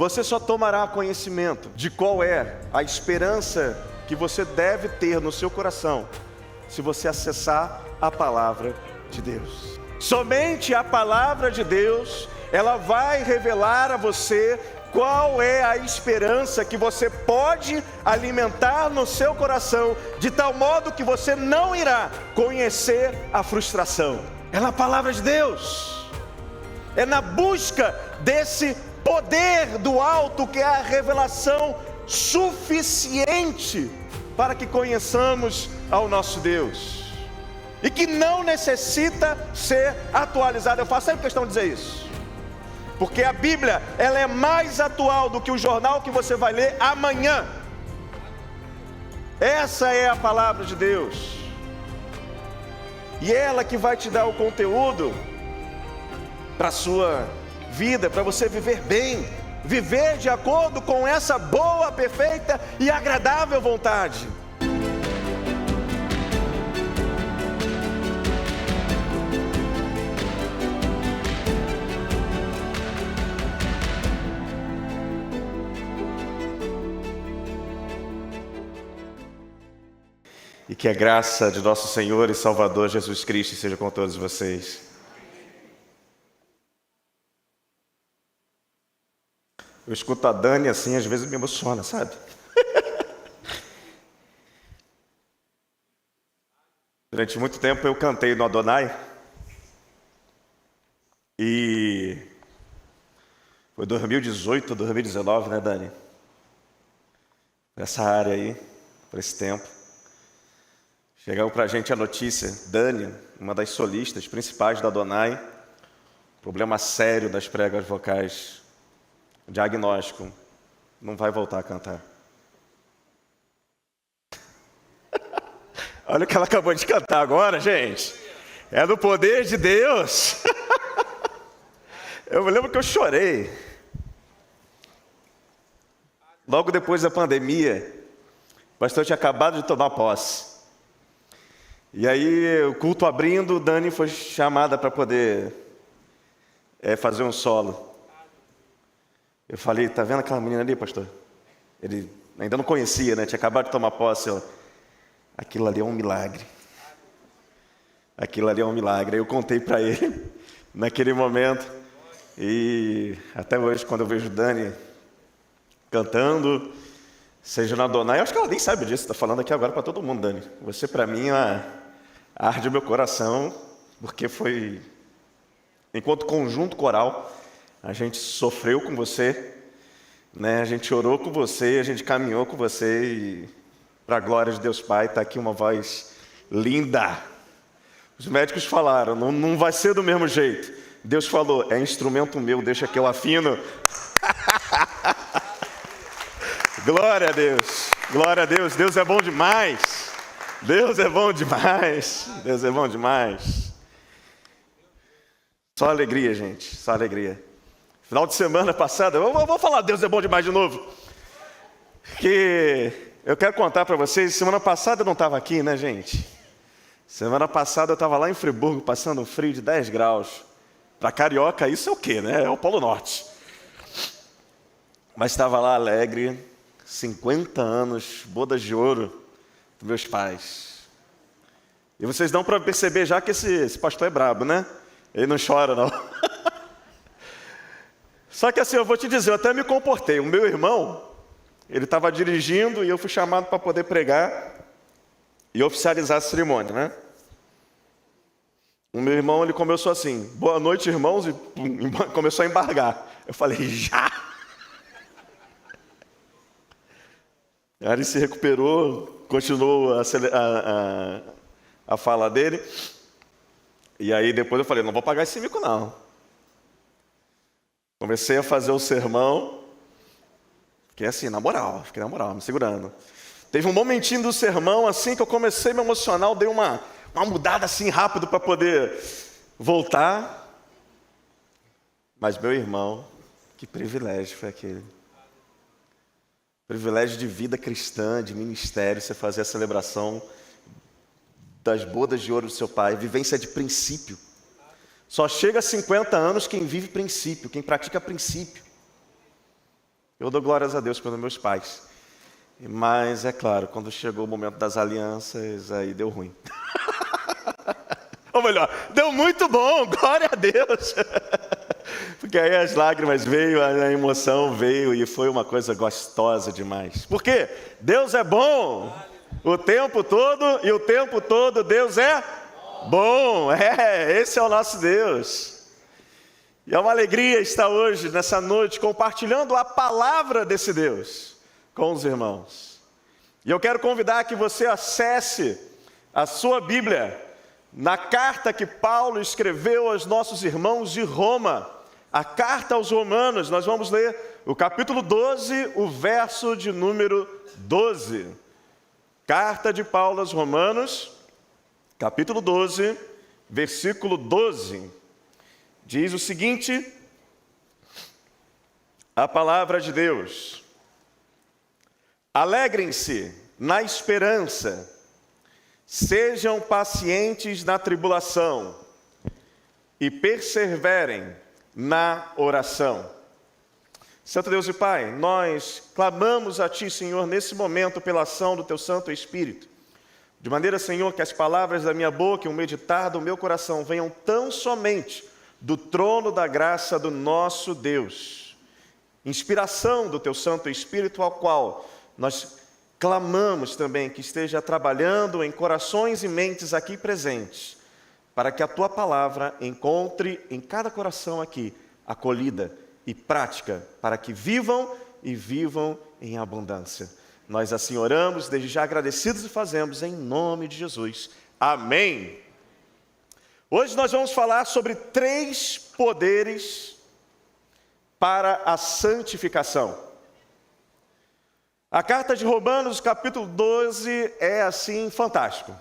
você só tomará conhecimento de qual é a esperança que você deve ter no seu coração se você acessar a palavra de Deus. Somente a palavra de Deus, ela vai revelar a você qual é a esperança que você pode alimentar no seu coração, de tal modo que você não irá conhecer a frustração. É na palavra de Deus, é na busca desse poder do alto, que é a revelação suficiente para que conheçamos ao nosso Deus, e que não necessita ser atualizada. Eu faço sempre questão de dizer isso, porque a Bíblia, ela é mais atual do que o jornal que você vai ler amanhã. Essa é a palavra de Deus, e ela que vai te dar o conteúdo para a sua vida, para você viver bem, viver de acordo com essa boa, perfeita e agradável vontade. E que a graça de nosso Senhor e Salvador Jesus Cristo seja com todos vocês. Eu escuto a Dani assim, às vezes me emociona, sabe? Durante muito tempo eu cantei no Adonai. E foi 2018, 2019, né, Dani? Nessa área aí, por esse tempo. Chegou pra gente a notícia, Dani, uma das solistas principais da Adonai, problema sério das pregas vocais, diagnóstico, não vai voltar a cantar. Olha o que ela acabou de cantar agora, gente. É do poder de Deus. Eu me lembro que eu chorei. Logo depois da pandemia, o pastor tinha acabado de tomar posse. E aí, o culto abrindo, Dani foi chamada para poder fazer um solo. Eu falei, tá vendo aquela menina ali, pastor? Ele ainda não conhecia, né? Tinha acabado de tomar posse. Aquilo ali é um milagre. Aquilo ali é um milagre. Aí eu contei para ele, naquele momento. E até hoje, quando eu vejo Dani cantando, seja na Adonai, eu acho que ela nem sabe disso. Está falando aqui agora para todo mundo, Dani. Você, para mim, arde o meu coração, porque foi, enquanto conjunto coral, a gente sofreu com você, né? A gente orou com você, a gente caminhou com você, e para a glória de Deus Pai, está aqui uma voz linda. Os médicos falaram, não vai ser do mesmo jeito. Deus falou, é instrumento meu, deixa que eu afino. Glória a Deus, glória a Deus, Deus é bom demais. Deus é bom demais, Deus é bom demais. Só alegria, gente, só alegria. Final de semana passada, eu vou falar Deus é bom demais de novo. Que eu quero contar para vocês, semana passada eu não estava aqui, né, gente? Semana passada eu estava lá em Friburgo, passando um frio de 10 graus. Para carioca isso é o quê, né? É o Polo Norte. Mas estava lá alegre, 50 anos, bodas de ouro dos meus pais. E vocês dão para perceber já que esse pastor é brabo, né? Ele não chora, não. Só que assim, eu vou te dizer, eu até me comportei. O meu irmão, ele estava dirigindo e eu fui chamado para poder pregar e oficializar a cerimônia, né? O meu irmão, ele começou assim, boa noite, irmãos, e começou a embargar. Eu falei, já! Aí ele se recuperou, continuou a fala dele. E aí depois eu falei, não vou pagar esse mico não. Comecei a fazer o sermão. Fiquei assim, na moral, me segurando. Teve um momentinho do sermão assim que eu comecei a me emocionar, eu dei uma mudada assim rápido para poder voltar. Mas meu irmão, que privilégio foi aquele. Privilégio de vida cristã, de ministério, você fazer a celebração das bodas de ouro do seu pai, vivência de princípio. Só chega a 50 anos quem vive princípio, quem pratica princípio. Eu dou glórias a Deus pelos meus pais. Mas, é claro, quando chegou o momento das alianças, aí deu ruim. Ou melhor, deu muito bom, glória a Deus. Porque aí as lágrimas veio, a emoção veio e foi uma coisa gostosa demais. Por quê? Deus é bom o tempo todo e o tempo todo Deus é bom. Esse é o nosso Deus. E é uma alegria estar hoje, nessa noite, compartilhando a palavra desse Deus com os irmãos. E eu quero convidar que você acesse a sua Bíblia na carta que Paulo escreveu aos nossos irmãos de Roma, a carta aos Romanos. Nós vamos ler o capítulo 12, o verso de número 12. Carta de Paulo aos Romanos, capítulo 12, versículo 12. Diz o seguinte, a palavra de Deus: alegrem-se na esperança, sejam pacientes na tribulação e perseverem na oração. Santo Deus e Pai, nós clamamos a Ti, Senhor, nesse momento pela ação do Teu Santo Espírito. De maneira, Senhor, que as palavras da minha boca e o meditar do meu coração venham tão somente do trono da graça do nosso Deus. Inspiração do Teu Santo Espírito, ao qual nós clamamos também que esteja trabalhando em corações e mentes aqui presentes, para que a Tua palavra encontre em cada coração aqui acolhida e prática, para que vivam e vivam em abundância. Nós assim oramos, desde já agradecidos e fazemos em nome de Jesus. Amém. Hoje nós vamos falar sobre 3 poderes para a santificação. A carta de Romanos, capítulo 12, é assim fantástico.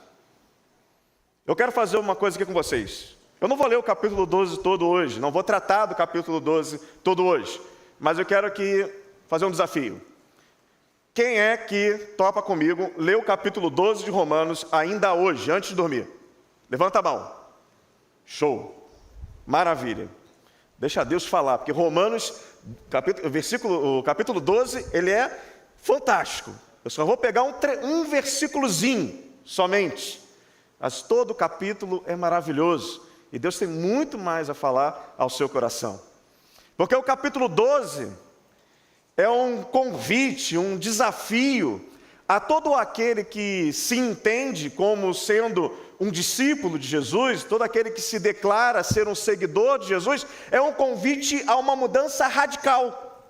Eu quero fazer uma coisa aqui com vocês. Eu não vou ler o capítulo 12 todo hoje, não vou tratar do capítulo 12 todo hoje, mas eu quero aqui fazer um desafio. Quem é que topa comigo ler o capítulo 12 de Romanos ainda hoje, antes de dormir? Levanta a mão. Show. Maravilha. Deixa Deus falar, porque Romanos, o capítulo 12, ele é fantástico. Eu só vou pegar um versículozinho somente, mas todo o capítulo é maravilhoso. E Deus tem muito mais a falar ao seu coração. Porque o capítulo 12 é um convite, um desafio a todo aquele que se entende como sendo um discípulo de Jesus, todo aquele que se declara ser um seguidor de Jesus, é um convite a uma mudança radical.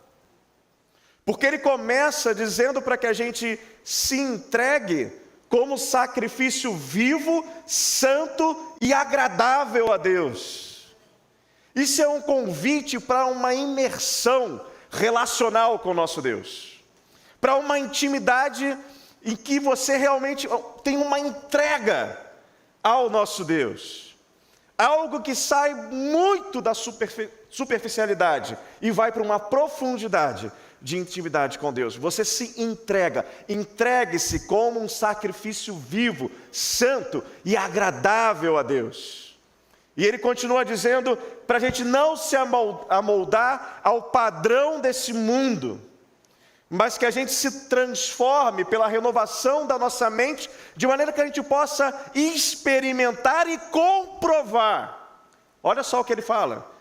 Porque ele começa dizendo para que a gente se entregue como sacrifício vivo, santo e agradável a Deus. Isso é um convite para uma imersão relacional com o nosso Deus, para uma intimidade em que você realmente tem uma entrega ao nosso Deus, algo que sai muito da superficialidade e vai para uma profundidade de intimidade com Deus. Você se entrega, entregue-se como um sacrifício vivo, santo e agradável a Deus. E ele continua dizendo para a gente não se amoldar ao padrão desse mundo, mas que a gente se transforme pela renovação da nossa mente, de maneira que a gente possa experimentar e comprovar. Olha só o que ele fala.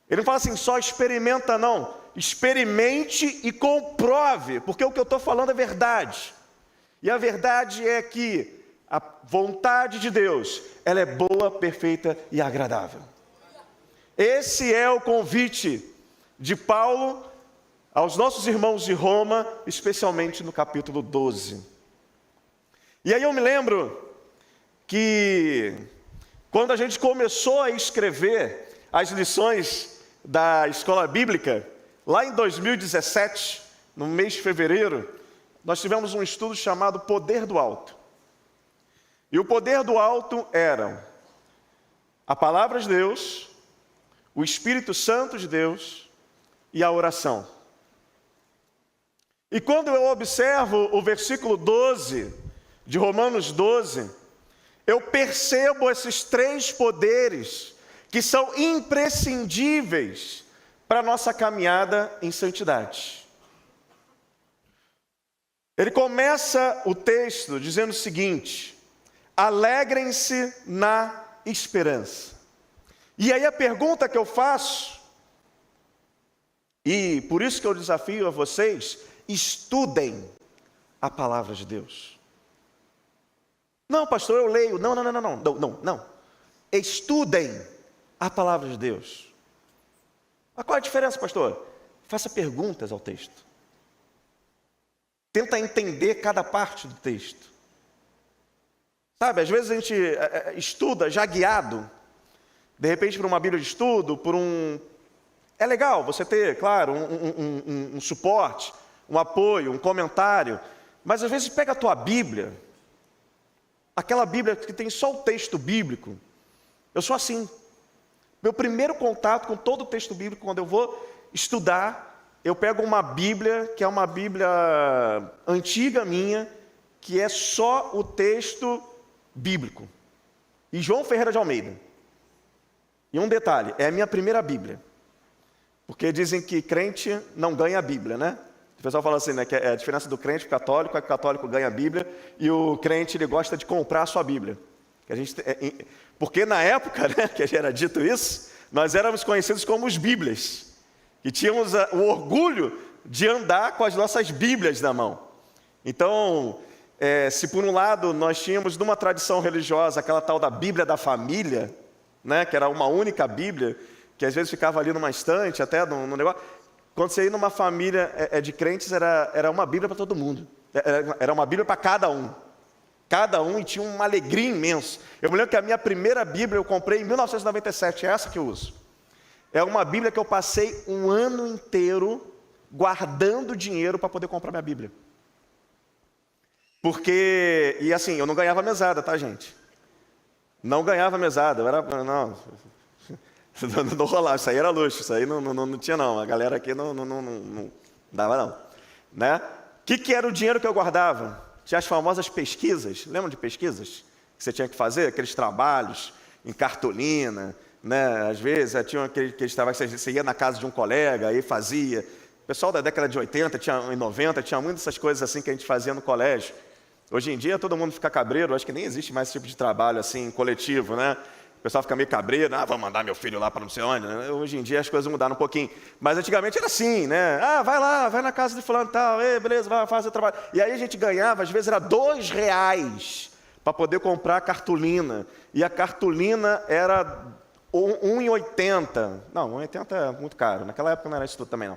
Ele não fala assim, só experimenta não. Experimente e comprove, porque o que eu estou falando é verdade. E a verdade é que a vontade de Deus, ela é boa, perfeita e agradável. Esse é o convite de Paulo aos nossos irmãos de Roma, especialmente no capítulo 12. E aí eu me lembro que quando a gente começou a escrever as lições da escola bíblica, lá em 2017, no mês de fevereiro, nós tivemos um estudo chamado Poder do Alto. E o poder do alto era a palavra de Deus, o Espírito Santo de Deus e a oração. E quando eu observo o versículo 12, de Romanos 12, eu percebo esses 3 poderes que são imprescindíveis para a nossa caminhada em santidade. Ele começa o texto dizendo o seguinte: alegrem-se na esperança. E aí a pergunta que eu faço, e por isso que eu desafio a vocês, estudem a palavra de Deus. Não, pastor, eu leio. Não. Estudem a palavra de Deus. Mas qual é a diferença, pastor? Faça perguntas ao texto. Tenta entender cada parte do texto. Sabe, às vezes a gente estuda já guiado, de repente por uma Bíblia de estudo, por um... É legal você ter, claro, um suporte, um apoio, um comentário, mas às vezes pega a tua Bíblia, aquela Bíblia que tem só o texto bíblico. Eu sou assim. Meu primeiro contato com todo o texto bíblico, quando eu vou estudar, eu pego uma Bíblia, que é uma Bíblia antiga minha, que é só o texto bíblico. E João Ferreira de Almeida. E um detalhe, é a minha primeira Bíblia. Porque dizem que crente não ganha a Bíblia, né? O pessoal fala assim, né, que a diferença do crente pro católico é que o católico ganha a Bíblia e o crente, ele gosta de comprar a sua Bíblia. Porque na época, né, que era dito isso, nós éramos conhecidos como os Bíblias. E tínhamos o orgulho de andar com as nossas Bíblias na mão. Então, se por um lado nós tínhamos numa tradição religiosa aquela tal da Bíblia da família, né, que era uma única Bíblia, que às vezes ficava ali numa estante, até no negócio. Quando você ia numa família de crentes, era uma Bíblia para todo mundo. Era uma Bíblia para cada um. Cada um, e tinha uma alegria imensa. Eu me lembro que a minha primeira Bíblia eu comprei em 1997, é essa que eu uso. É uma Bíblia que eu passei um ano inteiro guardando dinheiro para poder comprar minha Bíblia. Porque, e assim, eu não ganhava mesada, tá, gente? Não ganhava mesada, não rolava, isso aí era luxo, isso aí não tinha não, a galera aqui não dava não, né? O que era o dinheiro que eu guardava? Tinha as famosas pesquisas, lembram de pesquisas? Que você tinha que fazer, aqueles trabalhos em cartolina, né? Às vezes tinha aqueles trabalhos que você ia na casa de um colega, aí fazia. O pessoal da década de 80, e 90, tinha muitas dessas coisas assim que a gente fazia no colégio. Hoje em dia todo mundo fica cabreiro, acho que nem existe mais esse tipo de trabalho assim, coletivo, né? O pessoal fica meio cabreiro, vou mandar meu filho lá para não sei onde, né? Hoje em dia as coisas mudaram um pouquinho. Mas antigamente era assim, né? Vai lá, vai na casa de fulano e tal, beleza, vai, faz o trabalho. E aí a gente ganhava, às vezes era R$2 para poder comprar cartolina. E a cartolina era R$1,80. Não, R$1,80 é muito caro, naquela época não era isso tudo também não.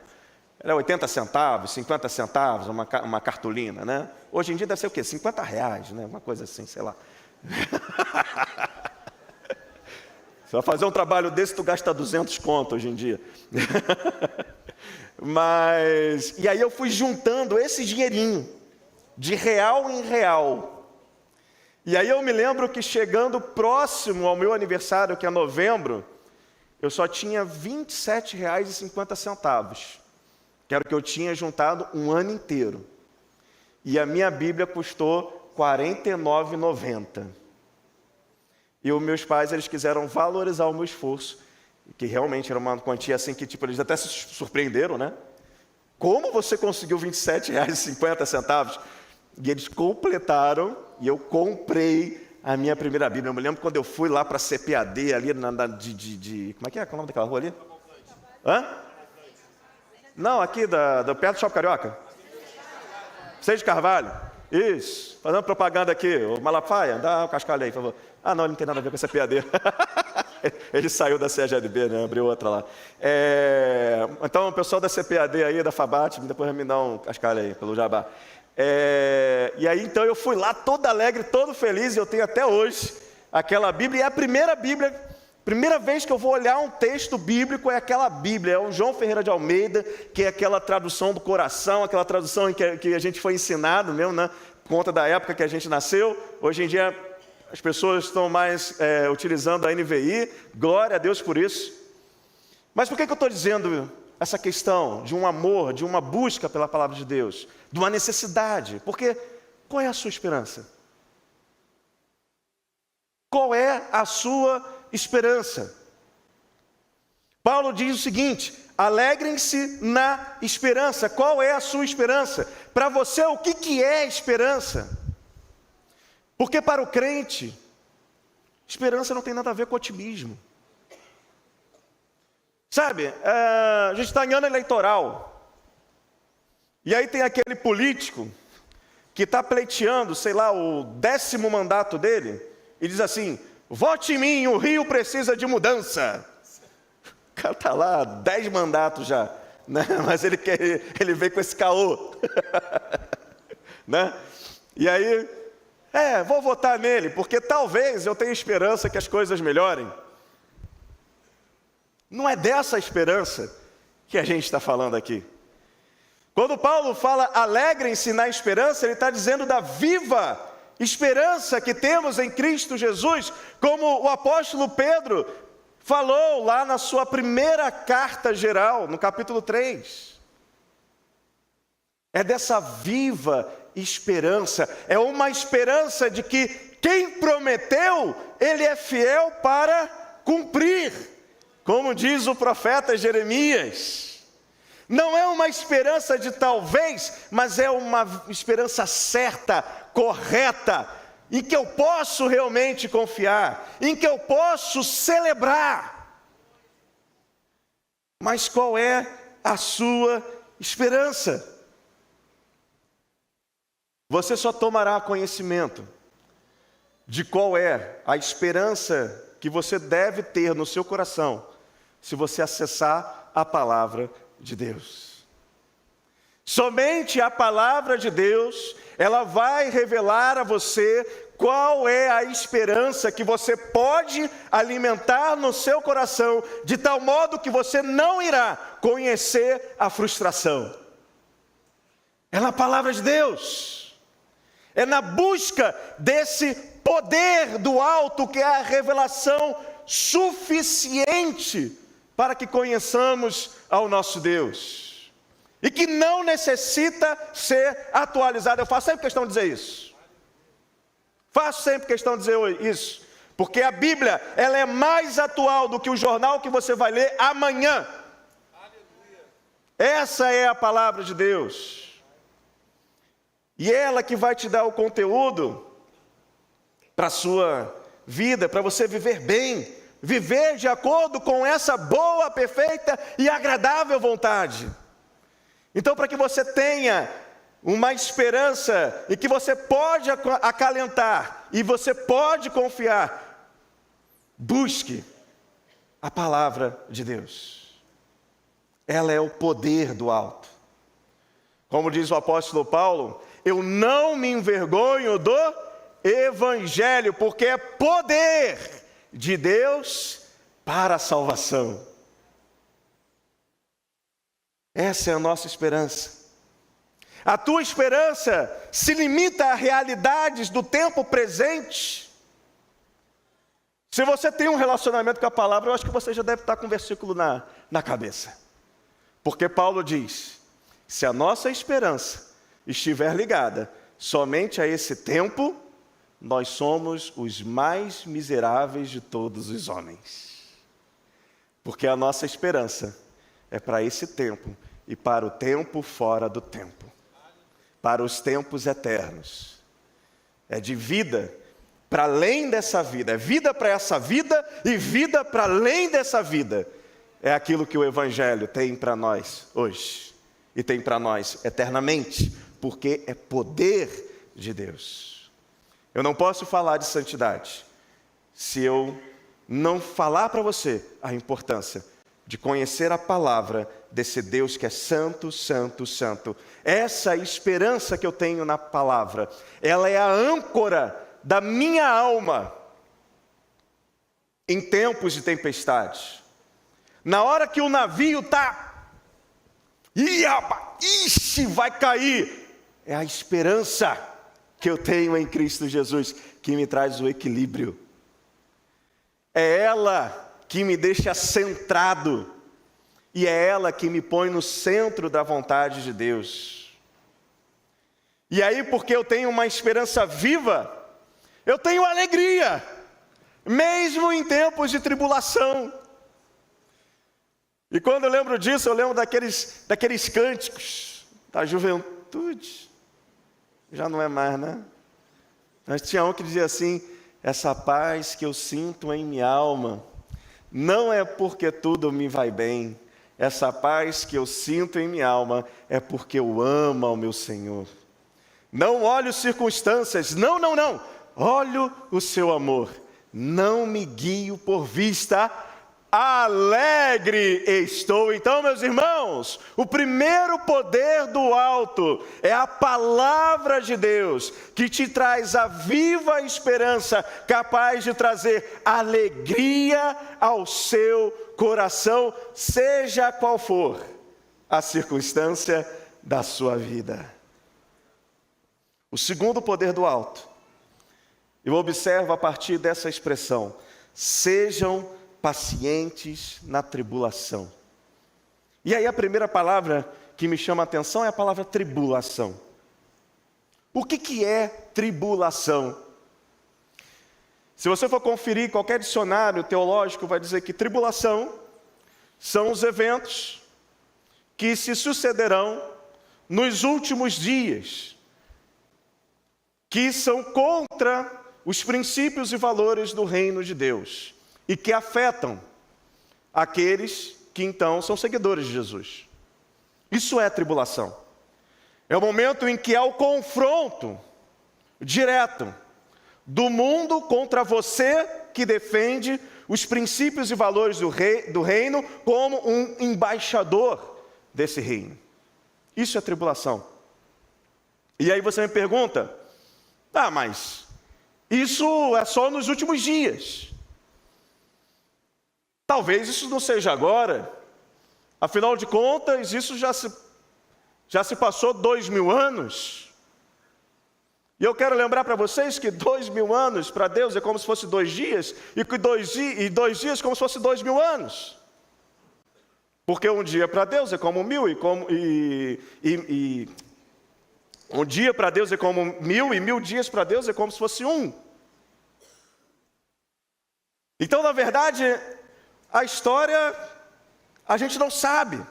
Era 80 centavos, 50 centavos, uma cartolina, né? Hoje em dia deve ser o quê? R$50, né? Uma coisa assim, sei lá. Você vai fazer um trabalho desse, tu gasta 200 conto hoje em dia. Mas, e aí eu fui juntando esse dinheirinho, de real em real. E aí eu me lembro que chegando próximo ao meu aniversário, que é novembro, eu só tinha R$27,50, que era o que eu tinha juntado um ano inteiro. E a minha Bíblia custou R$49,90. E os meus pais, eles quiseram valorizar o meu esforço, que realmente era uma quantia assim que, tipo, eles até se surpreenderam, né? Como você conseguiu R$27,50? E eles completaram, e eu comprei a minha primeira Bíblia. Eu me lembro quando eu fui lá para a CPAD, ali como é que é? Qual é o nome daquela rua ali? Hã? Não, aqui, perto do Shopping Carioca. Seis de Carvalho. Isso, fazendo propaganda aqui. O Malafaia, dá o cascalho aí, por favor. Não, ele não tem nada a ver com essa PAD. Ele saiu da CGLB, né? Abriu outra lá. Então, o pessoal da CPAD aí, da FABAT, depois me dá um cascalho aí, pelo jabá. E aí, então, eu fui lá todo alegre, todo feliz, e eu tenho até hoje aquela Bíblia. E é a primeira Bíblia, primeira vez que eu vou olhar um texto bíblico é aquela Bíblia. É o João Ferreira de Almeida, que é aquela tradução do coração, aquela tradução em que a gente foi ensinado mesmo, né? Por conta da época que a gente nasceu. Hoje em dia, as pessoas estão mais utilizando a NVI, glória a Deus por isso. Mas por que eu estou dizendo essa questão de um amor, de uma busca pela palavra de Deus, de uma necessidade? Porque qual é a sua esperança? Qual é a sua esperança? Paulo diz o seguinte: alegrem-se na esperança. Qual é a sua esperança? Para você, o que é esperança? Porque para o crente, esperança não tem nada a ver com otimismo. Sabe, a gente está em ano eleitoral, e aí tem aquele político que está pleiteando, sei lá, o 10º mandato dele, e diz assim: vote em mim, o Rio precisa de mudança. O cara está lá, 10 mandatos já, né? Mas ele vem com esse caô. Né? E aí, vou votar nele, porque talvez eu tenha esperança que as coisas melhorem. Não é dessa esperança que a gente está falando aqui. Quando Paulo fala alegrem-se na esperança, ele está dizendo da viva esperança que temos em Cristo Jesus, como o apóstolo Pedro falou lá na sua primeira carta geral, no capítulo 3. É dessa viva esperança, é uma esperança de que quem prometeu, ele é fiel para cumprir, como diz o profeta Jeremias. Não é uma esperança de talvez, mas é uma esperança certa, correta, em que eu posso realmente confiar, em que eu posso celebrar. Mas qual é a sua esperança? Você só tomará conhecimento de qual é a esperança que você deve ter no seu coração, se você acessar a palavra de Deus. Somente a palavra de Deus, ela vai revelar a você qual é a esperança que você pode alimentar no seu coração, de tal modo que você não irá conhecer a frustração. É na palavra de Deus, é na busca desse poder do alto, que é a revelação suficiente para que conheçamos ao nosso Deus, e que não necessita ser atualizado. Eu faço sempre questão de dizer isso. Faço sempre questão de dizer isso, porque a Bíblia, ela é mais atual do que o jornal que você vai ler amanhã. Essa é a palavra de Deus, e ela que vai te dar o conteúdo para a sua vida, para você viver bem, viver de acordo com essa boa, perfeita e agradável vontade. Então, para que você tenha uma esperança e que você pode acalentar e você pode confiar, busque a palavra de Deus. Ela é o poder do alto. Como diz o apóstolo Paulo, eu não me envergonho do Evangelho, porque é poder de Deus para a salvação. Essa é a nossa esperança. A tua esperança se limita a realidades do tempo presente? Se você tem um relacionamento com a palavra, eu acho que você já deve estar com o versículo na cabeça. Porque Paulo diz: se a nossa esperança estiver ligada somente a esse tempo, nós somos os mais miseráveis de todos os homens. Porque a nossa esperança é para esse tempo e para o tempo fora do tempo, para os tempos eternos. É de vida para além dessa vida, é vida para essa vida e vida para além dessa vida. É aquilo que o Evangelho tem para nós hoje e tem para nós eternamente, porque é poder de Deus. Eu não posso falar de santidade se eu não falar para você a importância de conhecer a palavra desse Deus que é santo, santo, santo. Essa esperança que eu tenho na palavra, ela é a âncora da minha alma em tempos de tempestade. Na hora que o navio está, vai cair, é a esperança que eu tenho em Cristo Jesus que me traz o equilíbrio. É ela que me deixa centrado, e é ela que me põe no centro da vontade de Deus. E aí, porque eu tenho uma esperança viva, eu tenho alegria, mesmo em tempos de tribulação. E quando eu lembro disso, eu lembro daqueles cânticos da juventude. Já não é mais, né? Mas tinha um que dizia assim: essa paz que eu sinto em minha alma, não é porque tudo me vai bem. Essa paz que eu sinto em minha alma é porque eu amo ao meu Senhor. Não olho circunstâncias, não. Olho o seu amor. Não me guio por vista, alegre estou. Então, meus irmãos, o primeiro poder do alto é a palavra de Deus, que te traz a viva esperança, capaz de trazer alegria ao seu coração, seja qual for a circunstância da sua vida. O segundo poder do alto, eu observo a partir dessa expressão: sejam pacientes na tribulação. E aí a primeira palavra que me chama a atenção é a palavra tribulação. O que é tribulação? Se você for conferir qualquer dicionário teológico, vai dizer que tribulação são os eventos que se sucederão nos últimos dias, que são contra os princípios e valores do reino de Deus e que afetam aqueles que então são seguidores de Jesus. Isso é tribulação. É o momento em que há o confronto direto do mundo contra você que defende os princípios e valores do reino como um embaixador desse reino. Isso é tribulação. E aí você me pergunta: mas isso é só nos últimos dias. Talvez isso não seja agora. Afinal de contas, isso já se passou 2000 anos. E eu quero lembrar para vocês que 2000 anos para Deus é como se fosse 2 dias, e que 2 dias como se fosse 2000 anos. Porque um dia para Deus é como 1000, um dia para Deus é como 1000, e 1000 dias para Deus é como se fosse 1. Então, na verdade, a história, a gente não sabe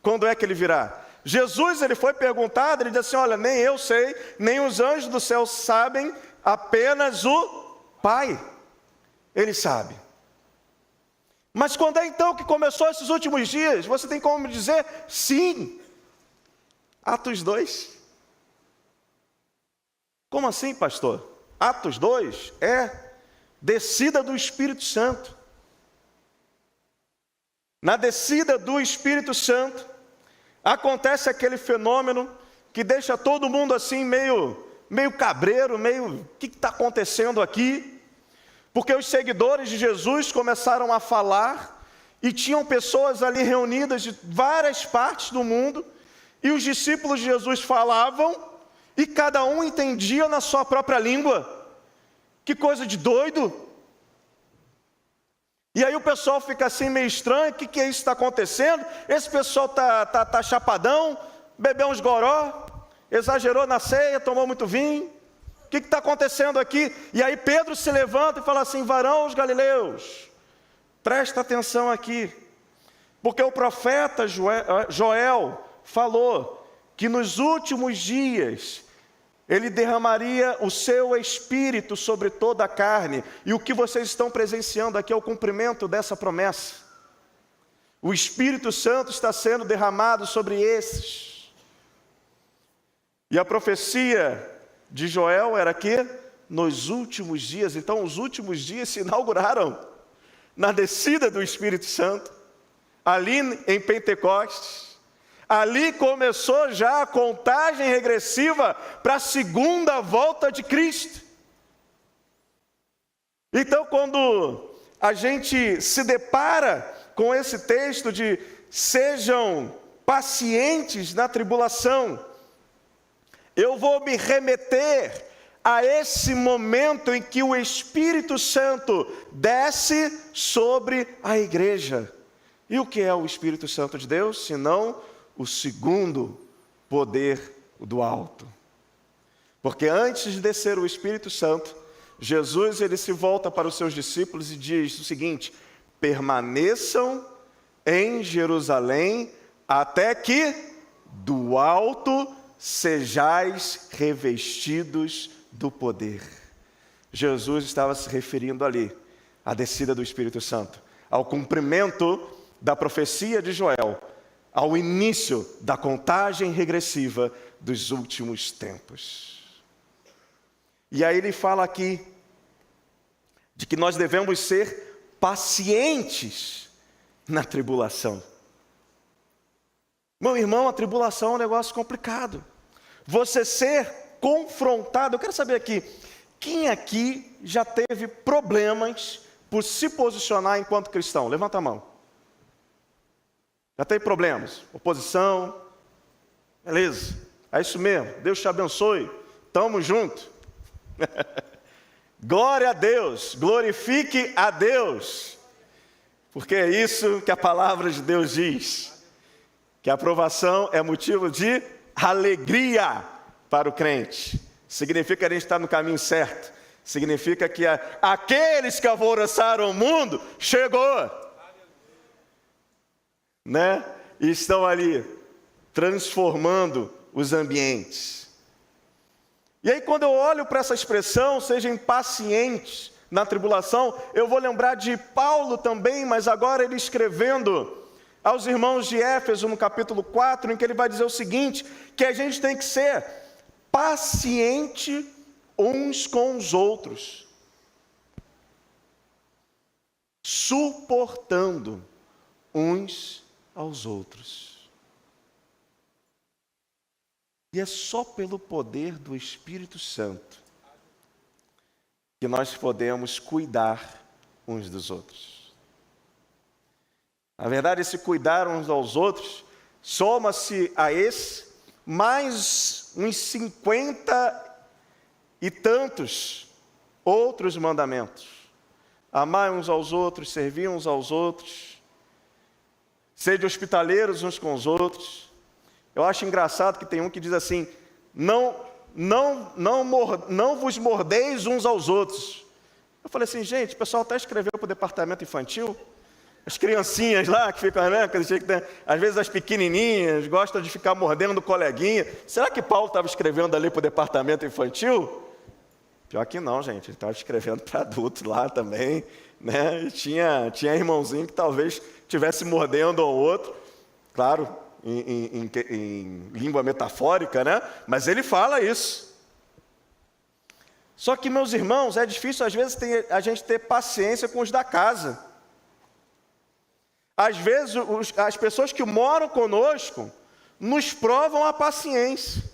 quando é que ele virá. Jesus, ele foi perguntado, ele disse assim: olha, nem eu sei, nem os anjos do céu sabem, apenas o Pai, ele sabe. Mas quando é então que começou esses últimos dias? Você tem como me dizer? Sim, Atos 2. Como assim, pastor? Atos 2 é descida do Espírito Santo. Na descida do Espírito Santo, acontece aquele fenômeno que deixa todo mundo assim meio cabreiro, o que está acontecendo aqui? Porque os seguidores de Jesus começaram a falar, e tinham pessoas ali reunidas de várias partes do mundo, e os discípulos de Jesus falavam, e cada um entendia na sua própria língua. Que coisa de doido! E aí o pessoal fica assim meio estranho: o que é isso que está acontecendo? Esse pessoal tá chapadão, bebeu uns goró, exagerou na ceia, tomou muito vinho. O que está acontecendo aqui? E aí Pedro se levanta e fala assim: varões galileus, presta atenção aqui, porque o profeta Joel falou que nos últimos dias ele derramaria o seu espírito sobre toda a carne. E o que vocês estão presenciando aqui é o cumprimento dessa promessa. O Espírito Santo está sendo derramado sobre esses. E a profecia de Joel era que nos últimos dias, então os últimos dias se inauguraram na descida do Espírito Santo, ali em Pentecostes. Ali começou já a contagem regressiva para a segunda volta de Cristo. Então, quando a gente se depara com esse texto de sejam pacientes na tribulação, eu vou me remeter a esse momento em que o Espírito Santo desce sobre a igreja. E o que é o Espírito Santo de Deus, senão o segundo poder do alto? Porque antes de descer o Espírito Santo, Jesus ele se volta para os seus discípulos e diz o seguinte: permaneçam em Jerusalém, até que do alto sejais revestidos do poder. Jesus estava se referindo ali à descida do Espírito Santo, ao cumprimento da profecia de Joel, ao início da contagem regressiva dos últimos tempos. E aí ele fala aqui de que nós devemos ser pacientes na tribulação. Meu irmão, a tribulação é um negócio complicado. Você ser confrontado, eu quero saber aqui, quem aqui já teve problemas por se posicionar enquanto cristão? Levanta a mão. Já teve problemas? Oposição? Beleza, é isso mesmo, Deus te abençoe, tamo junto. Glória a Deus, glorifique a Deus, porque é isso que a palavra de Deus diz, que a aprovação é motivo de alegria para o crente. Significa que a gente está no caminho certo, significa que aqueles que alvoroçaram o mundo chegou, né? E estão ali transformando os ambientes. E aí quando eu olho para essa expressão, sejam pacientes na tribulação, eu vou lembrar de Paulo também, mas agora ele escrevendo aos irmãos de Éfeso no capítulo 4, em que ele vai dizer o seguinte, que a gente tem que ser paciente uns com os outros, suportando uns aos outros. E é só pelo poder do Espírito Santo que nós podemos cuidar uns dos outros. Na verdade, esse cuidar uns aos outros soma-se a esse mais uns 50 e tantos outros mandamentos. Amar uns aos outros, servir uns aos outros, sede hospitaleiros uns com os outros. Eu acho engraçado que tem um que diz assim, não vos mordeis uns aos outros. Eu falei assim, gente, o pessoal até escreveu para o departamento infantil, as criancinhas lá que ficam, né, às vezes as pequenininhas gostam de ficar mordendo o coleguinha. Será que Paulo estava escrevendo ali para o departamento infantil? Pior que não, gente, ele estava escrevendo para adultos lá também, né? E tinha irmãozinho que talvez estivesse mordendo um ao outro, claro, em língua metafórica, né? Mas ele fala isso. Só que, meus irmãos, é difícil às vezes a gente ter paciência com os da casa. Às vezes as pessoas que moram conosco nos provam a paciência,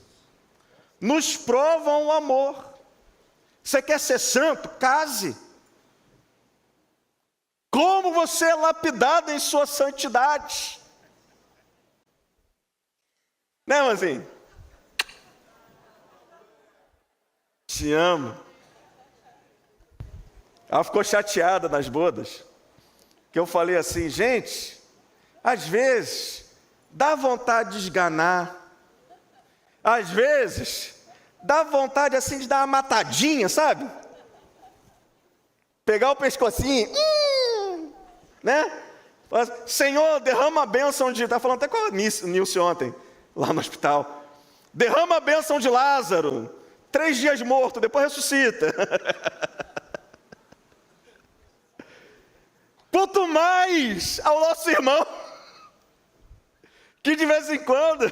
nos provam o amor. Você quer ser santo? Case. Como você é lapidado em sua santidade? Né, irmãzinho? Te amo. Ela ficou chateada nas bodas, que eu falei assim, gente, às vezes dá vontade de esganar, às vezes dá vontade assim de dar uma matadinha, sabe? Pegar o pescocinho, né? Senhor, derrama a bênção de... Estava falando até com a Nilce ontem, lá no hospital. Derrama a bênção de Lázaro, 3 dias morto, depois ressuscita. Quanto mais ao nosso irmão, que de vez em quando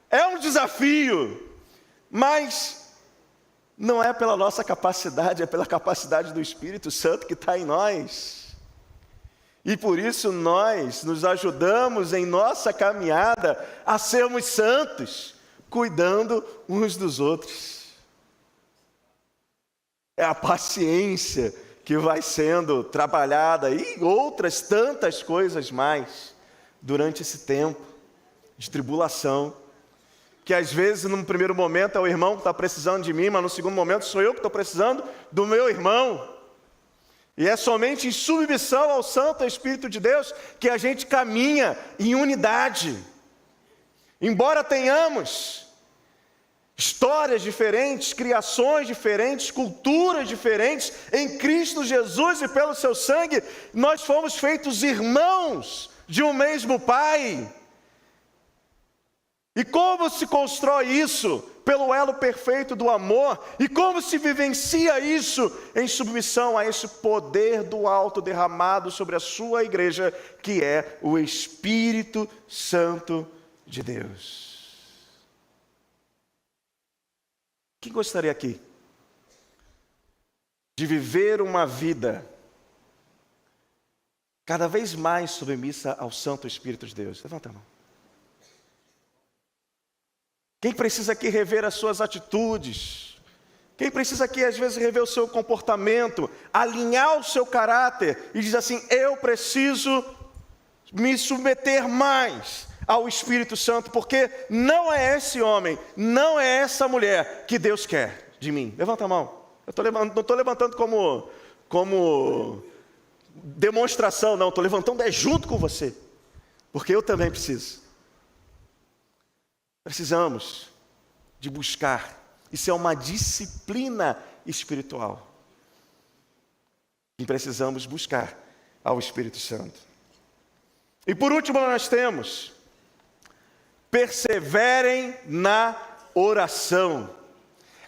é um desafio, mas não é pela nossa capacidade, é pela capacidade do Espírito Santo que está em nós. E por isso nós nos ajudamos em nossa caminhada a sermos santos, cuidando uns dos outros. É a paciência que vai sendo trabalhada e outras tantas coisas mais durante esse tempo de tribulação, que às vezes num primeiro momento é o irmão que está precisando de mim, mas no segundo momento sou eu que estou precisando do meu irmão. E é somente em submissão ao Santo Espírito de Deus que a gente caminha em unidade. Embora tenhamos histórias diferentes, criações diferentes, culturas diferentes, em Cristo Jesus e pelo seu sangue, nós fomos feitos irmãos de um mesmo Pai. E como se constrói isso? Pelo elo perfeito do amor. E como se vivencia isso? Em submissão a esse poder do alto derramado sobre a sua igreja, que é o Espírito Santo de Deus. Quem gostaria aqui de viver uma vida cada vez mais submissa ao Santo Espírito de Deus? Levanta a mão. Quem precisa aqui rever as suas atitudes? Quem precisa aqui às vezes rever o seu comportamento, alinhar o seu caráter e diz assim: eu preciso me submeter mais ao Espírito Santo, porque não é esse homem, não é essa mulher que Deus quer de mim. Levanta a mão. Não estou levantando como demonstração, não. Estou levantando junto com você, porque eu também preciso. Precisamos de buscar. Isso é uma disciplina espiritual. E precisamos buscar ao Espírito Santo. E por último nós temos: perseverem na oração.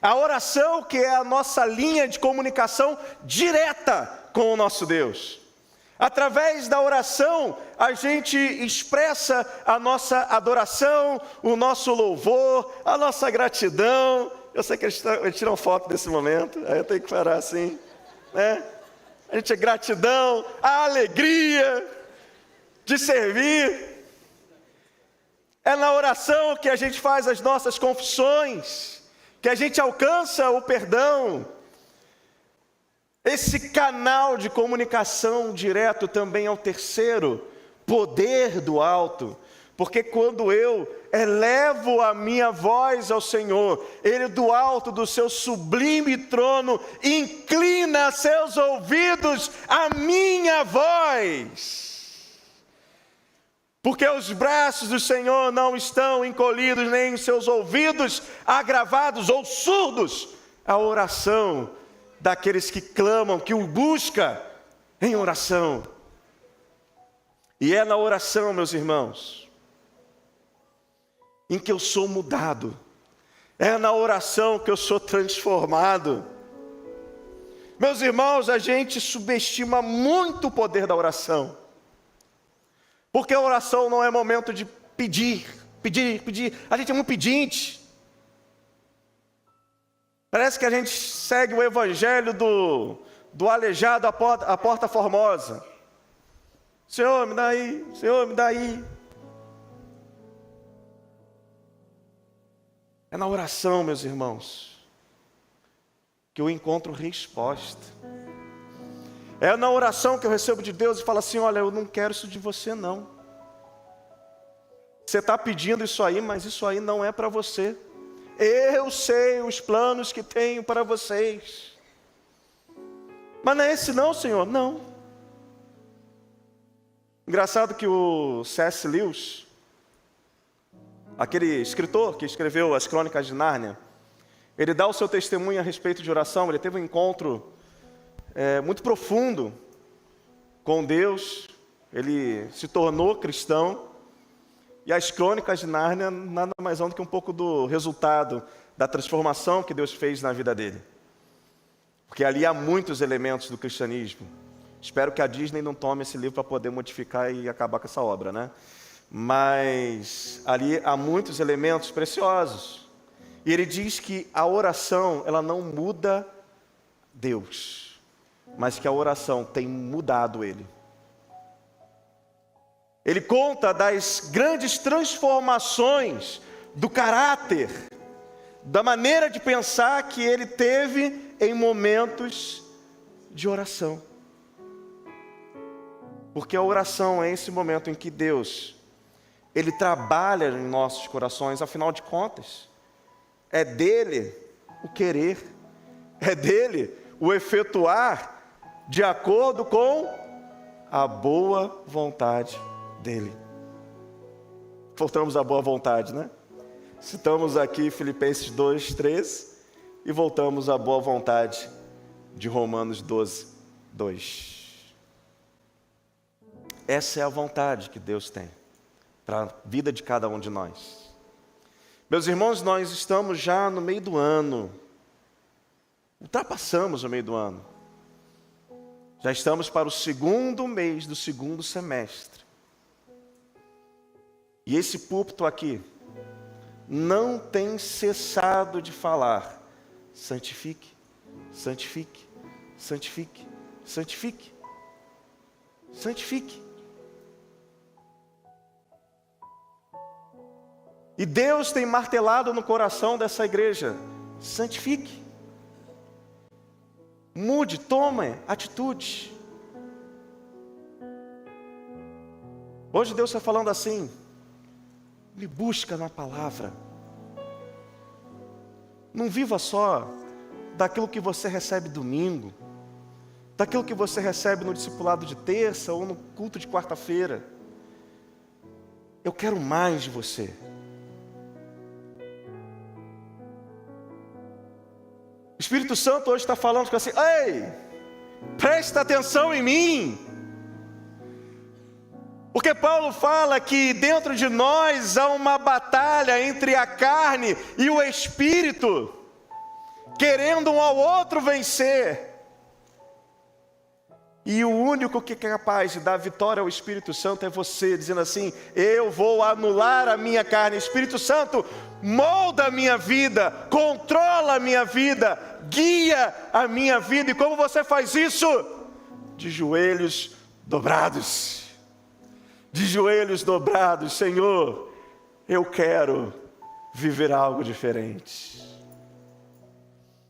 A oração que é a nossa linha de comunicação direta com o nosso Deus. Através da oração, a gente expressa a nossa adoração, o nosso louvor, a nossa gratidão. Eu sei que eles tiram foto desse momento, aí eu tenho que parar assim, né? A gente é gratidão, a alegria de servir. É na oração que a gente faz as nossas confissões, que a gente alcança o perdão. Esse canal de comunicação direto também é o terceiro poder do alto, porque quando eu elevo a minha voz ao Senhor, Ele do alto do seu sublime trono inclina seus ouvidos à minha voz. Porque os braços do Senhor não estão encolhidos, nem os seus ouvidos agravados ou surdos à oração daqueles que clamam, que o buscam em oração. E é na oração, meus irmãos, em que eu sou mudado. É na oração que eu sou transformado. Meus irmãos, a gente subestima muito o poder da oração. Porque a oração não é momento de pedir. A gente é muito pedinte. Parece que a gente segue o evangelho do aleijado à porta formosa. Senhor, me dá aí, Senhor, me dá aí. É na oração, meus irmãos, que eu encontro resposta. É na oração que eu recebo de Deus e falo assim: olha, eu não quero isso de você não. Você está pedindo isso aí, mas isso aí não é para você. Eu sei os planos que tenho para vocês. Mas não é esse não, Senhor? Não. Engraçado que o C.S. Lewis, aquele escritor que escreveu as Crônicas de Nárnia, ele dá o seu testemunho a respeito de oração. Ele teve um encontro muito profundo com Deus. Ele se tornou cristão. E as Crônicas de Nárnia nada mais são do que um pouco do resultado da transformação que Deus fez na vida dele. Porque ali há muitos elementos do cristianismo. Espero que a Disney não tome esse livro para poder modificar e acabar com essa obra, né? Mas ali há muitos elementos preciosos. E ele diz que a oração, ela não muda Deus, mas que a oração tem mudado ele. Ele conta das grandes transformações do caráter, da maneira de pensar que ele teve em momentos de oração. Porque a oração é esse momento em que Deus, Ele trabalha em nossos corações. Afinal de contas, é dele o querer, é dele o efetuar de acordo com a boa vontade dele. Voltamos à boa vontade, né? Citamos aqui Filipenses 2:13 e voltamos à boa vontade de Romanos 12:2. essa é a vontade que Deus tem para a vida de cada um de nós. Meus irmãos, nós estamos já no meio do ano. Ultrapassamos o meio do ano. Já estamos para o segundo mês do segundo semestre. E esse púlpito aqui não tem cessado de falar: santifique, santifique, santifique, santifique, santifique. E Deus tem martelado no coração dessa igreja: santifique. Mude, tome atitude. Hoje Deus está falando assim: me busca na palavra. Não viva só daquilo que você recebe domingo, daquilo que você recebe no discipulado de terça ou no culto de quarta-feira. Eu quero mais de você. O Espírito Santo hoje está falando assim: ei, presta atenção em mim. Porque Paulo fala que dentro de nós há uma batalha entre a carne e o espírito, querendo um ao outro vencer. E o único que é capaz de dar vitória ao Espírito Santo é você, dizendo assim: eu vou anular a minha carne. Espírito Santo, molda a minha vida, controla a minha vida, guia a minha vida. E como você faz isso? De joelhos dobrados. De joelhos dobrados. Senhor, eu quero viver algo diferente.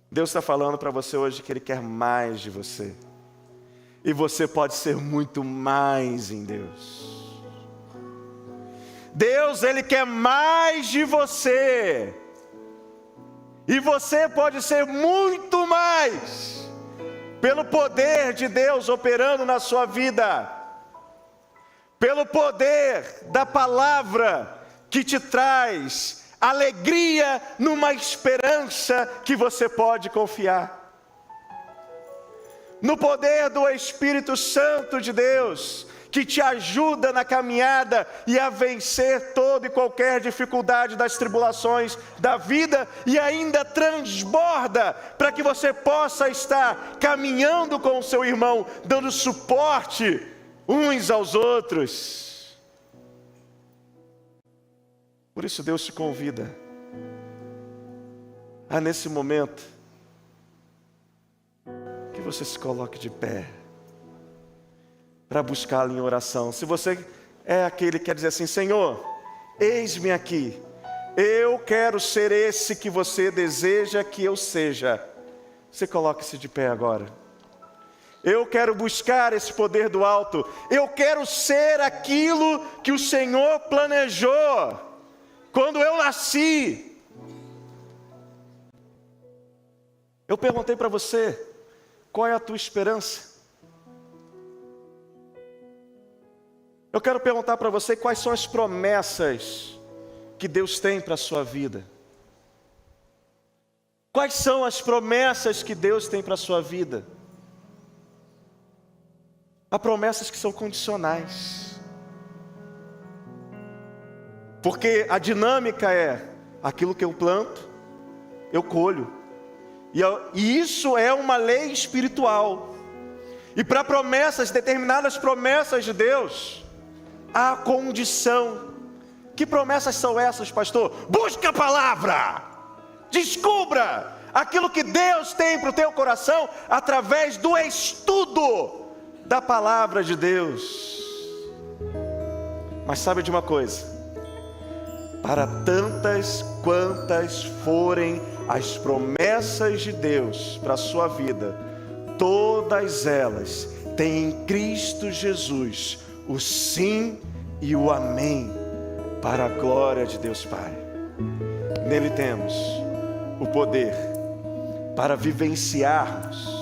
Deus está falando para você hoje que Ele quer mais de você. E você pode ser muito mais em Deus. Deus, Ele quer mais de você. E você pode ser muito mais, pelo poder de Deus operando na sua vida. Pelo poder da palavra que te traz alegria numa esperança que você pode confiar. No poder do Espírito Santo de Deus, que te ajuda na caminhada e a vencer toda e qualquer dificuldade das tribulações da vida, e ainda transborda para que você possa estar caminhando com o seu irmão, dando suporte uns aos outros. Por isso Deus te convida a, nesse momento, que você se coloque de pé para buscá-lo em oração. Se você é aquele que quer dizer assim: Senhor, eis-me aqui, eu quero ser esse que você deseja que eu seja. Você coloque-se de pé agora. Eu quero buscar esse poder do alto. Eu quero ser aquilo que o Senhor planejou quando eu nasci. Eu perguntei para você: qual é a tua esperança? Eu quero perguntar para você: quais são as promessas que Deus tem para a sua vida? Quais são as promessas que Deus tem para a sua vida? Há promessas que são condicionais. Porque a dinâmica é: aquilo que eu planto, eu colho. E isso é uma lei espiritual. E para promessas, determinadas promessas de Deus, há condição. Que promessas são essas, pastor? Busca a palavra. Descubra aquilo que Deus tem para o teu coração através do estudo da palavra de Deus. Mas sabe de uma coisa? Para tantas quantas forem as promessas de Deus para a sua vida, todas elas têm em Cristo Jesus o sim e o amém, para a glória de Deus Pai. Nele temos o poder para vivenciarmos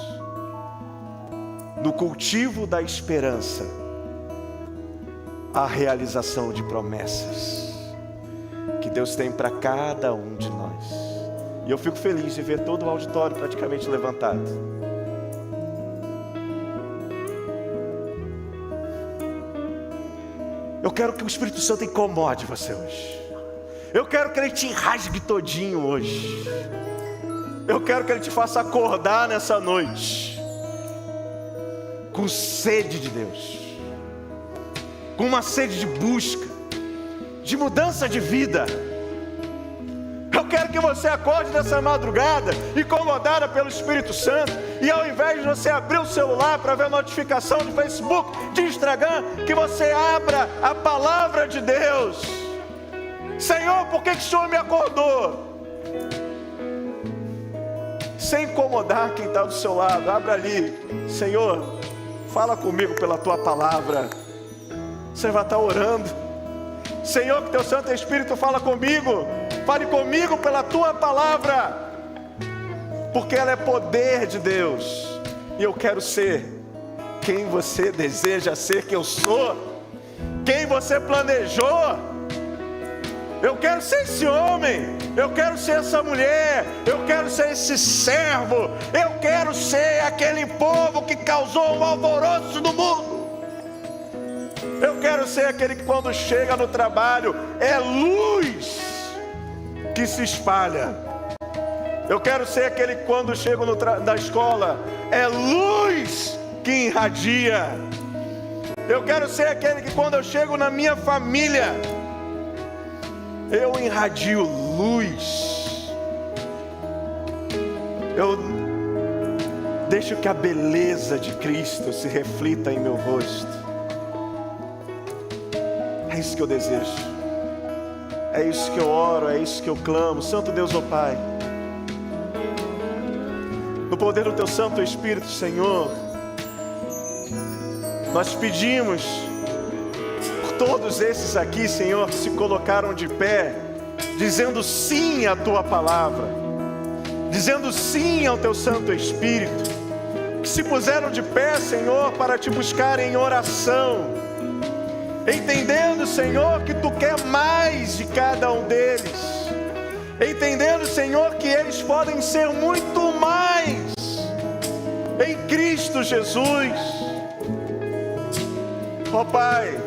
no cultivo da esperança a realização de promessas que Deus tem para cada um de nós. E eu fico feliz de ver todo o auditório praticamente levantado. Eu quero que o Espírito Santo incomode você hoje. Eu quero que Ele te rasgue todinho hoje. Eu quero que Ele te faça acordar nessa noite com sede de Deus, com uma sede de busca, de mudança de vida. Eu quero que você acorde nessa madrugada, incomodada pelo Espírito Santo, e ao invés de você abrir o celular para ver notificação de Facebook, de Instagram, que você abra a palavra de Deus. Senhor, por que o Senhor me acordou? Sem incomodar quem está do seu lado, abra ali. Senhor, fala comigo pela Tua palavra. Você vai estar orando. Senhor, que Teu Santo Espírito fala comigo. Fale comigo pela Tua palavra. Porque ela é poder de Deus. E eu quero ser quem você deseja ser que eu sou. Quem você planejou. Eu quero ser esse homem, eu quero ser essa mulher, eu quero ser esse servo, eu quero ser aquele povo que causou um alvoroço no mundo. Eu quero ser aquele que quando chega no trabalho é luz que se espalha. Eu quero ser aquele que quando chego na escola é luz que irradia. Eu quero ser aquele que quando eu chego na minha família eu irradio luz. Eu deixo que a beleza de Cristo se reflita em meu rosto. É isso que eu desejo. É isso que eu oro, é isso que eu clamo. Santo Deus, ó Pai, no poder do Teu Santo Espírito, Senhor, nós pedimos todos esses aqui, Senhor, que se colocaram de pé, dizendo sim à Tua palavra, dizendo sim ao Teu Santo Espírito, que se puseram de pé, Senhor, para Te buscar em oração, entendendo, Senhor, que Tu quer mais de cada um deles, entendendo, Senhor, que eles podem ser muito mais em Cristo Jesus. Ó Pai,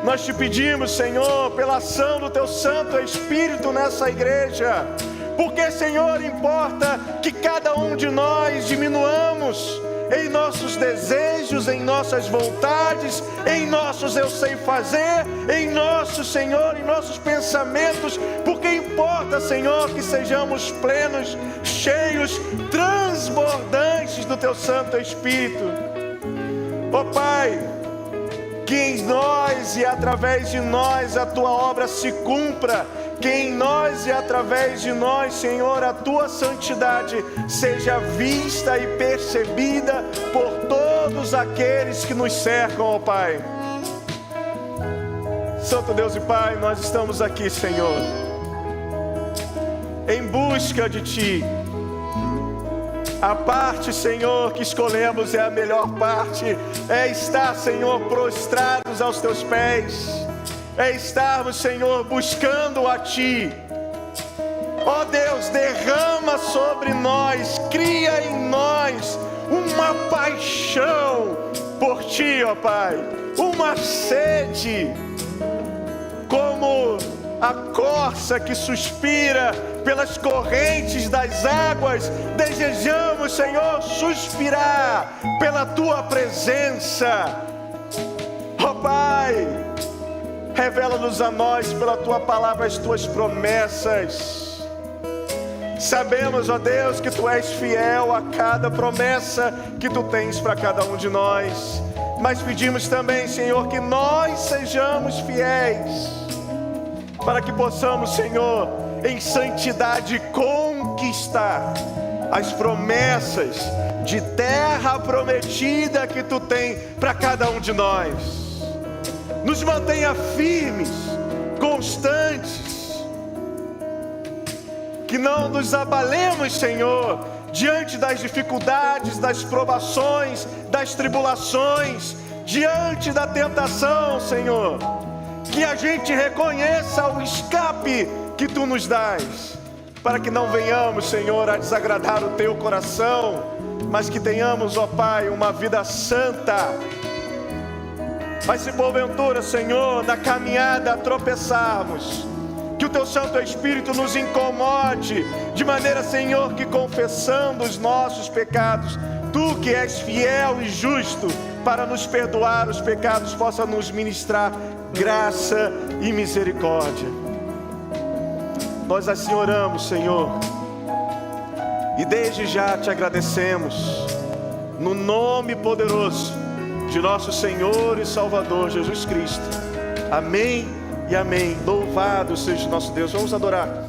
nós Te pedimos, Senhor, pela ação do Teu Santo Espírito nessa igreja, porque, Senhor, importa que cada um de nós diminuamos em nossos desejos, em nossas vontades, em nossos eu sei fazer, em nossos, Senhor, em nossos pensamentos, porque importa, Senhor, que sejamos plenos, cheios, transbordantes do Teu Santo Espírito. Ó Pai, que em nós e através de nós a Tua obra se cumpra, que em nós e através de nós, Senhor, a Tua santidade seja vista e percebida por todos aqueles que nos cercam, ó Pai. Santo Deus e Pai, nós estamos aqui, Senhor, em busca de Ti. A parte, Senhor, que escolhemos é a melhor parte, é estar, Senhor, prostrados aos Teus pés, é estarmos, Senhor, buscando a Ti. Ó Deus, derrama sobre nós, cria em nós uma paixão por Ti, ó Pai, uma sede, como a corça que suspira pelas correntes das águas, desejamos, Senhor, suspirar pela Tua presença. Ó Pai, revela-nos a nós pela Tua palavra as Tuas promessas. Sabemos, ó Deus, que Tu és fiel a cada promessa que Tu tens para cada um de nós, mas pedimos também, Senhor, que nós sejamos fiéis, para que possamos, Senhor, em santidade conquistar as promessas de terra prometida que Tu tem para cada um de nós. Nos mantenha firmes, constantes, que não nos abalemos, Senhor, diante das dificuldades, das provações, das tribulações, diante da tentação, Senhor, que a gente reconheça o escape que Tu nos dás, para que não venhamos, Senhor, a desagradar o Teu coração, mas que tenhamos, ó Pai, uma vida santa, Mas se porventura, Senhor, na caminhada tropeçarmos, que o Teu Santo Espírito nos incomode, de maneira, Senhor, que confessando os nossos pecados, Tu que és fiel e justo para nos perdoar os pecados, possa nos ministrar graça e misericórdia. Nós assim oramos, Senhor, e desde já Te agradecemos, no nome poderoso de nosso Senhor e Salvador Jesus Cristo. Amém e amém. Louvado seja o nosso Deus. Vamos adorar.